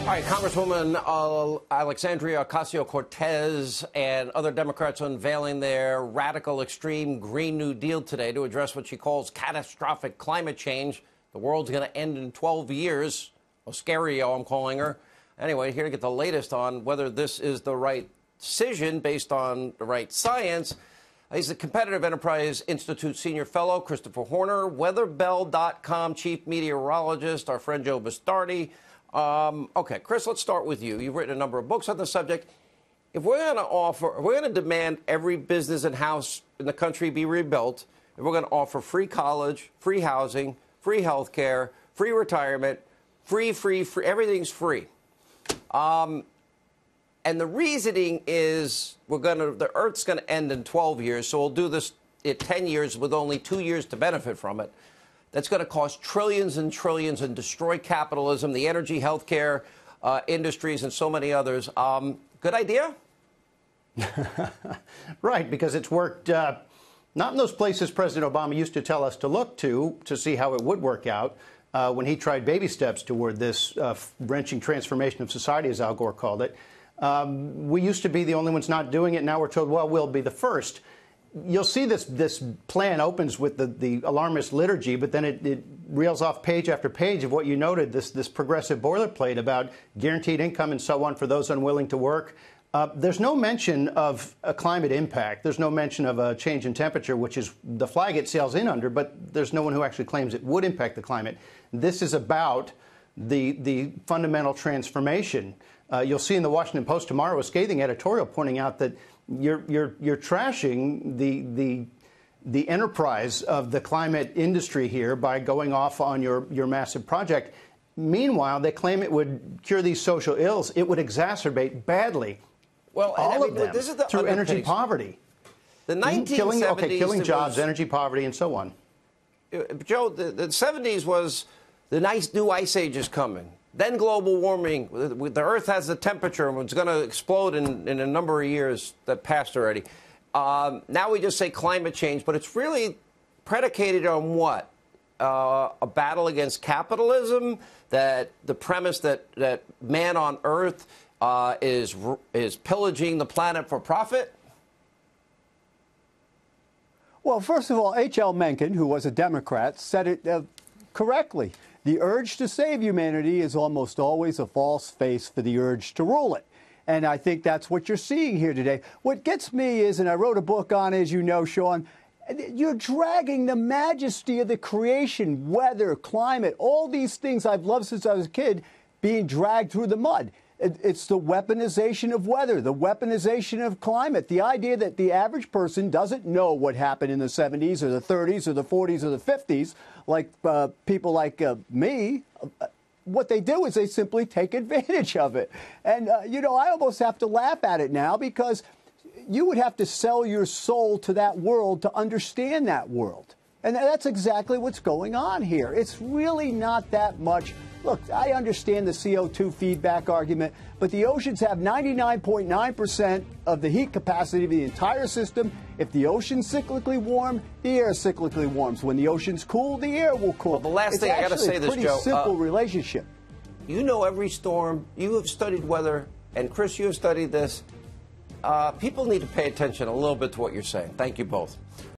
All right, Congresswoman Alexandria Ocasio-Cortez and other Democrats unveiling their radical, extreme Green New Deal today to address what she calls catastrophic climate change. The world's going to end in 12 years. Oscario, I'm calling her. Anyway, here to get the latest on whether this is the right decision based on the right science. He's the Competitive Enterprise Institute Senior Fellow, Christopher Horner, weatherbell.com Chief Meteorologist, our friend Joe Bastardi. Okay, Chris, let's start with you. You've written a number of books on the subject. If we're going to demand every business and house in the country be rebuilt, if we're going to offer free college, free housing, free health care, free retirement, free, everything's free. And the reasoning is the Earth's going to end in 12 years, so we'll do this in 10 years with only 2 years to benefit from it. That's going to cost trillions and trillions and destroy capitalism, the energy, healthcare industries, and so many others. Good idea? Right, because it's worked not in those places President Obama used to tell us to look to see how it would work out when he tried baby steps toward this wrenching transformation of society, as Al Gore called it. We used to be the only ones not doing it. Now we're told, well, we'll be the first. You'll see this plan opens with the alarmist liturgy, but then it reels off page after page of what you noted, this progressive boilerplate about guaranteed income and so on for those unwilling to work. There's no mention of a climate impact. There's no mention of a change in temperature, which is the flag it sails in under, but there's no one who actually claims it would impact the climate. This is about the fundamental transformation. You'll see in the Washington Post tomorrow a scathing editorial pointing out that you're trashing the enterprise of the climate industry here by going off on your massive project. Meanwhile, they claim it would cure these social ills. It would exacerate badly all of them through energy poverty. The 1970s, killing jobs, energy poverty, and so on. Joe, the 70s was the nice new ice age is coming. Then global warming. The Earth has the temperature, and it's going to explode in a number of years that passed already. Now we just say climate change, but it's really predicated on what? A battle against capitalism, that the premise that man on Earth is pillaging the planet for profit? Well, first of all, H.L. Mencken, who was a Democrat, said it correctly. The urge to save humanity is almost always a false face for the urge to rule it. And I think that's what you're seeing here today. What gets me is, and I wrote a book on it, as you know, Sean, you're dragging the majesty of the creation, weather, climate, all these things I've loved since I was a kid, being dragged through the mud. It's the weaponization of weather, the weaponization of climate, the idea that the average person doesn't know what happened in the 70s or the 30s or the 40s or the 50s, like people like me. What they do is they simply take advantage of it. And, you know, I almost have to laugh at it now because you would have to sell your soul to that world to understand that world. And that's exactly what's going on here. It's really not that much. Look, I understand the CO2 feedback argument, but the oceans have 99.9% of the heat capacity of the entire system. If the ocean's cyclically warm, the air cyclically warms. When the ocean's cool, the air will cool. Well, the last thing I got to say this, Joe. It's a pretty simple relationship. You know every storm. You have studied weather. And, Chris, you have studied this. People need to pay attention a little bit to what you're saying. Thank you both.